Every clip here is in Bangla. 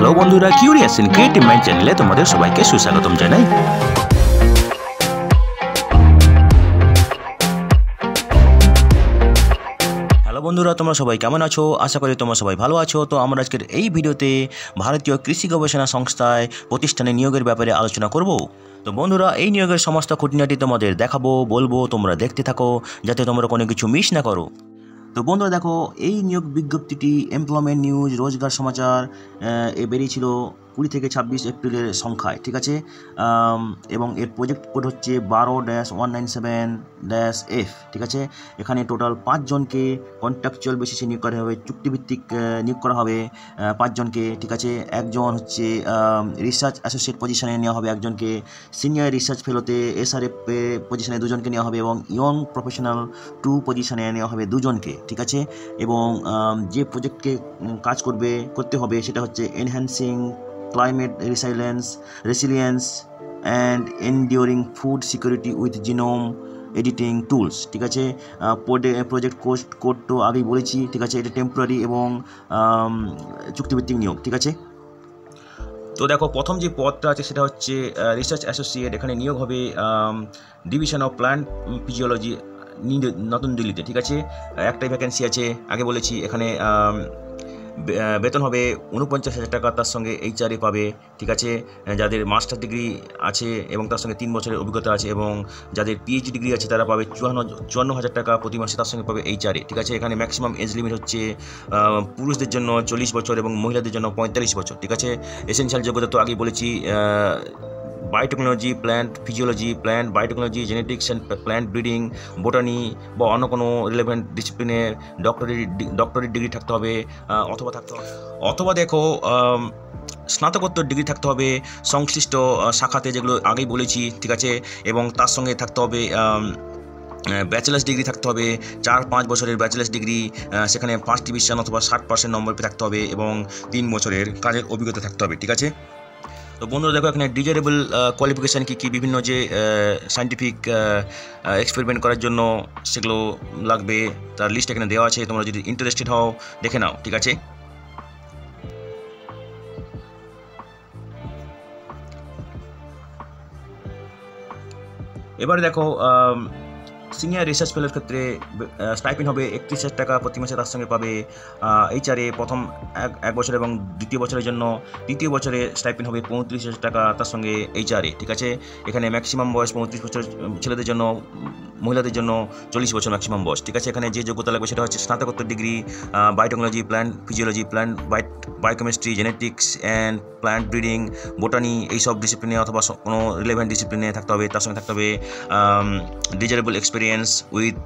হ্যালো বন্ধুরা, কিউরিয়াস ইন ক্রিয়েটিভ মাইন্ড চ্যানেলে তোমাদের সবাইকে সুস্বাগতম জানাই। হ্যালো বন্ধুরা, তোমরা সবাই কেমন আছো? আশা করি তোমরা সবাই ভালো আছো। তো আমরা আজকের এই ভিডিওতে ভারতীয় কৃষি গবেষণা সংস্থায় প্রতিষ্ঠানে নিয়োগের ব্যাপারে আলোচনা করব। তো বন্ধুরা, এই নিয়োগের সমস্ত খুঁটিনাটি তোমাদের দেখাবো, বলবো, তোমরা দেখতে থাকো যাতে তোমরা কোনো কিছু মিস না করো। তো বন্ধুরা দেখো, এই নিয়োগ বিজ্ঞপ্তিটি এমপ্লয়মেন্ট নিউজ রোজগার সমাচার বেরিয়েছিল 20 থেকে 26 এপ্রিলের সংখ্যায়, ঠিক আছে। এবং এর প্রজেক্ট কোড হচ্ছে 12-197-F, ঠিক আছে। এখানে টোটাল 5 জনকে কন্ট্রাকচুয়াল বেসিসে নিয়োগ করা হবে, চুক্তিভিত্তিক নিয়োগ করা হবে 5 জনকে, ঠিক আছে। একজন হচ্ছে রিসার্চ অ্যাসোসিয়েট পজিশনে নেওয়া হবে একজনকে, সিনিয়র রিসার্চ ফেলোতে SRF পজিশনে 2 জনকে নেওয়া হবে এবং ইয়ং প্রফেশনাল 2 পজিশনে নেওয়া হবে 2 জনকে, ঠিক আছে। এবং যে প্রজেক্টকে কাজ করতে হবে সেটা হচ্ছে enhancing climate resilience and enduring food security with genome editing tools, ঠিক আছে। প্রজেক্ট কোড তো আগেই বলেছি, ঠিক আছে। এটা টেম্পোরারি এবং চুক্তিভিত্তিক নিয়োগ, ঠিক আছে। তো দেখো, প্রথম যে পদটা আছে সেটা হচ্ছে রিসার্চ অ্যাসোসিয়েট। এখানে নিয়োগ হবে ডিভিশন অফ প্ল্যান্ট ফিজিওলজি, নতুন দিল্লিতে, ঠিক আছে। একটাই ভ্যাকেন্সি আছে, আগে বলেছি। এখানে বেতন হবে 49,000 টাকা, তার সঙ্গে HRA পাবে, ঠিক আছে। যাদের মাস্টার ডিগ্রি আছে এবং তার সঙ্গে 3 বছরের অভিজ্ঞতা আছে এবং যাদের PhD ডিগ্রি আছে তারা পাবে 54,000 টাকা প্রতি মাসে, তার সঙ্গে পাবে HRA, ঠিক আছে। এখানে ম্যাক্সিমাম এজ লিমিট হচ্ছে পুরুষদের জন্য 40 বছর এবং মহিলাদের জন্য 45 বছর, ঠিক আছে। এসেনশিয়াল যোগ্যতা তো আগেই বলেছি, biotechnology, plant physiology, plant biotechnology, genetics and plant breeding, botany বা অন্য কোনো রিলেভেন্ট ডিসিপ্লিনের ডক্টরেট ডিগ্রি থাকতে হবে, অথবা দেখো স্নাতকোত্তর ডিগ্রি থাকতে হবে সংশ্লিষ্ট শাখাতে, যেগুলো আগেই বলেছি, ঠিক আছে। এবং তার সঙ্গে থাকতে হবে ব্যাচেলার্স ডিগ্রি থাকতে হবে, 4-5 বছরের ব্যাচেলার্স ডিগ্রি, সেখানে 1st ডিভিশন অথবা 60% নম্বর থাকতে হবে এবং 3 বছরের কাজের অভিজ্ঞতা থাকতে হবে, ঠিক আছে। তো বন্ধুরা দেখো, এখানে ডিজারেবল কোয়ালিফিকেশান কী বিভিন্ন যে সায়েন্টিফিক এক্সপেরিমেন্ট করার জন্য সেগুলো লাগবে তার লিস্ট এখানে দেওয়া আছে। তোমরা যদি ইন্টারেস্টেড হও দেখে নাও, ঠিক আছে। এবারে দেখো, সিনিয়র রিসার্চ ফেলোর ক্ষেত্রে স্টাইপেন্ড হবে 31,000 টাকা প্রতি মাসে, তার সঙ্গে পাবে HRA প্রথম 1 বছর এবং দ্বিতীয় বছরের জন্য। তৃতীয় বছরে স্টাইপেন্ড হবে 35,000 টাকা, তার সঙ্গে HRA, ঠিক আছে। এখানে ম্যাক্সিমাম বয়স 35 বছর ছেলেদের জন্য, মহিলাদের জন্য 40 বছর ম্যাক্সিমাম বয়স, ঠিক আছে। এখানে যে যোগ্যতা লাগবে সেটা হচ্ছে স্নাতকোত্তর degree, biotechnology, plant physiology, plant biochemistry, genetics and plant breeding, botany, এইসব ডিসিপ্লিনে অথবা কোনো রিলেভেন্ট ডিসিপ্লিনে থাকতে হবে। তার সঙ্গে থাকতে হবে ডিজারেবল এক্সপিরিয়েন্স উইথ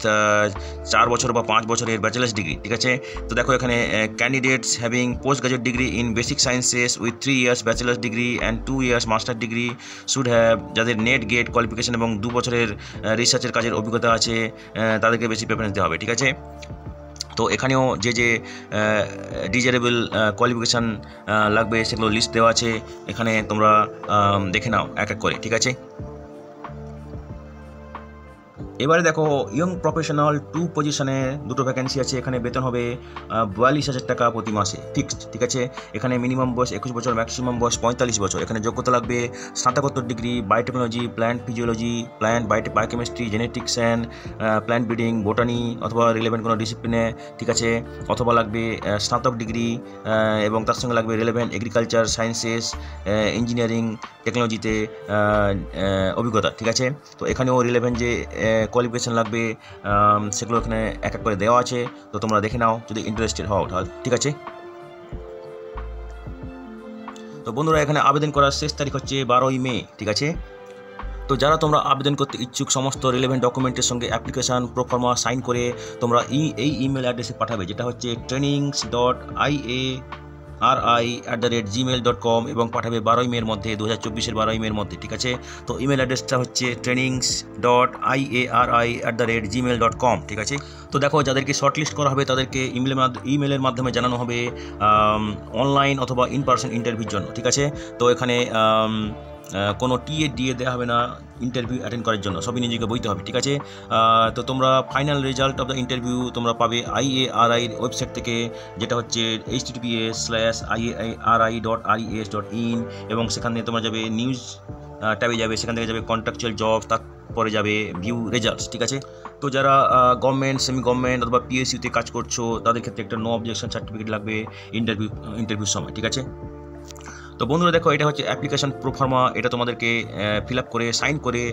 4 বছর বা 5 বছরের ব্যাচেলার্স ডিগ্রি, ঠিক আছে। তো দেখো, এখানে candidates having post graduate degree in basic sciences with 3 years bachelor's degree and 2 years master degree should have, যাদের নেট গেট কোয়ালিফিকেশন এবং 2 বছরের রিসার্চের কাজের অভিজ্ঞতা আছে তাদেরকে বেশি প্রেফারেন্স দেওয়া হবে, ঠিক আছে। তো এখানেও যে ডিজারেবল কোয়ালিফিকেশান লাগবে সেগুলো লিস্ট দেওয়া আছে, এখানে তোমরা দেখে নাও এক এক করে, ঠিক আছে। এবারে দেখো, ইয়ং প্রফেশনাল 2 পজিশনে 2টো ভ্যাকেন্সি আছে। এখানে বেতন হবে 42,000 টাকা প্রতি মাসে ফিক্সড, ঠিক আছে। এখানে মিনিমাম বয়স 21 বছর, ম্যাক্সিমাম বয়স 45 বছর। এখানে যোগ্যতা লাগবে স্নাতকোত্তর degree, biotechnology, plant physiology, plant biochemistry, genetics and plant breeding, botany অথবা রিলেভেন্ট কোনো ডিসিপ্লিনে, ঠিক আছে। অথবা লাগবে স্নাতক ডিগ্রি এবং তার সঙ্গে লাগবে রিলেভেন্ট এগ্রিকালচার সায়েন্সেস, ইঞ্জিনিয়ারিং, টেকনোলজিতে অভিজ্ঞতা, ঠিক আছে। তো এখানেও রিলেভেন্ট যে কোয়ালিফিকেশান লাগবে সেগুলো এখানে এক এক করে দেওয়া আছে, তো তোমরা দেখে নাও যদি ইন্টারেস্টেড হও, ঠিক আছে। তো বন্ধুরা, এখানে আবেদন করার শেষ তারিখ হচ্ছে 12ই মে, ঠিক আছে। তো যারা তোমরা আবেদন করতে ইচ্ছুক, সমস্ত রিলেভেন্ট ডকুমেন্টের সঙ্গে অ্যাপ্লিকেশান প্রোফর্মা সাইন করে তোমরা এই ইমেল অ্যাড্রেসে পাঠাবে, যেটা হচ্ছে trainings.iari@gmail.com এবং পাঠাবে 12ই মের মধ্যে, 2024-এর 12ই মের মধ্যে, ঠিক আছে। তো ইমেল অ্যাড্রেসটা হচ্ছে trainings.iari@gmail.com, ঠিক আছে। তো দেখো, যাদেরকে শর্টলিস্ট করা হবে তাদেরকে ইমেলের মাধ্যমে জানানো হবে অনলাইন অথবা ইন পার্সন ইন্টারভিউর জন্য, ঠিক আছে। তো এখানে কোনো টিএ ডিএ দেওয়া হবে না ইন্টারভিউ অ্যাটেন্ড করার জন্য, সবই নিজেকে বইতে হবে, ঠিক আছে। তো তোমরা final result of the interview তোমরা পাবে IARI ওয়েবসাইট থেকে, যেটা হচ্ছে https://iari.res.in, এবং সেখান থেকে তোমরা যাবে নিউজ ট্যাবে যাবে, সেখান থেকে যাবে কন্ট্রাকচুয়াল জব, তারপরে যাবে ভিউ রেজাল্টস, ঠিক আছে। তো যারা গভর্নমেন্ট, সেমি গভর্নমেন্ট অথবা PSUতে কাজ করছো তাদের ক্ষেত্রে একটা নো অবজেকশন সার্টিফিকেট লাগবে ইন্টারভিউর সময়, ঠিক আছে। তো বন্ধুরা দেখো, এটা হচ্ছে অ্যাপ্লিকেশন প্রোফর্মা, এটা তোমাদেরকে ফিল আপ করে সাইন করে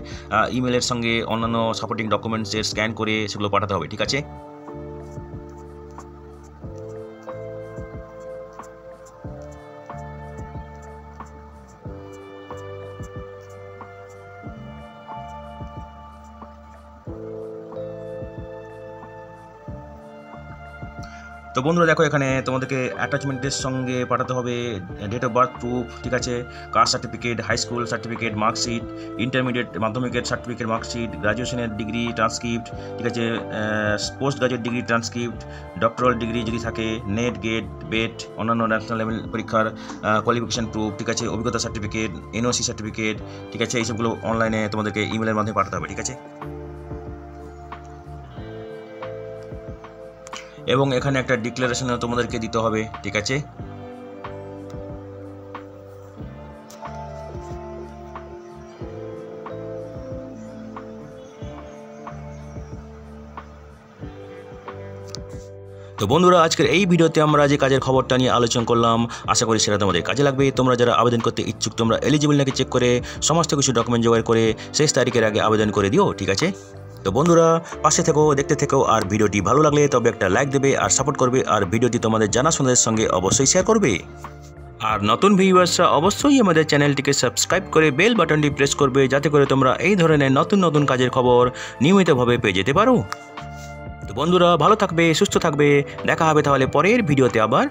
ইমেলের সঙ্গে অন্যান্য সাপোর্টিং ডকুমেন্টসের স্ক্যান করে সেগুলো পাঠাতে হবে, ঠিক আছে। তো বন্ধুরা দেখো, এখানে তোমাদেরকে অ্যাটাচমেন্টের সঙ্গে পাঠাতে হবে ডেট অফ বার্থ প্রুফ, ঠিক আছে, caste certificate, high school certificate, marksheet, intermediate মাধ্যমিকের সার্টিফিকেট, মার্কশিট, গ্রাজুয়েশনের ডিগ্রি ট্রান্সক্রিপ্ট, ঠিক আছে, post graduate degree transcript, doctoral degree যদি থাকে, নেট, গেট, বেট, অন্যান্য ন্যাশনাল লেভেল পরীক্ষার কোয়ালিফিকেশন প্রুফ, ঠিক আছে, অভিজ্ঞতা সার্টিফিকেট, NOC সার্টিফিকেট, ঠিক আছে, এইসবগুলো অনলাইনে তোমাদেরকে ইমেলের মাধ্যমে পাঠাতে হবে, ঠিক আছে। এবং এখানে একটা ডিক্লারেশনও তোমাদেরকে দিতে হবে, ঠিক আছে। তো বন্ধুরা, আজকের এই ভিডিওতে আমরা যে কাজের খবরটা নিয়ে আলোচনা করলাম, আশা করি সেটা তোমাদের কাজে লাগবে। তোমরা যারা আবেদন করতে ইচ্ছুক, তোমরা এলিজিবল নাকি চেক করে সমস্ত কিছু ডকুমেন্ট জোগাড় করে শেষ তারিখের আগে আবেদন করে দিও, ঠিক আছে। তো বন্ধুরা, পাশে থেকো, দেখতে থেকো, আর ভিডিওটি ভালো লাগলে তবে একটা লাইক দেবে আর সাপোর্ট করবে, আর ভিডিওটি তোমাদের জানাশোনাদের সঙ্গে অবশ্যই শেয়ার করবে। আর নতুন ভিউয়ার্সরা অবশ্যই আমাদের চ্যানেলটিকে সাবস্ক্রাইব করে বেল বাটনটি প্রেস করবে, যাতে করে তোমরা এই ধরনের নতুন নতুন কাজের খবর নিয়মিতভাবে পেয়ে যেতে পারো। তো বন্ধুরা, ভালো থাকবে, সুস্থ থাকবে, দেখা হবে তাহলে পরের ভিডিওতে আবার।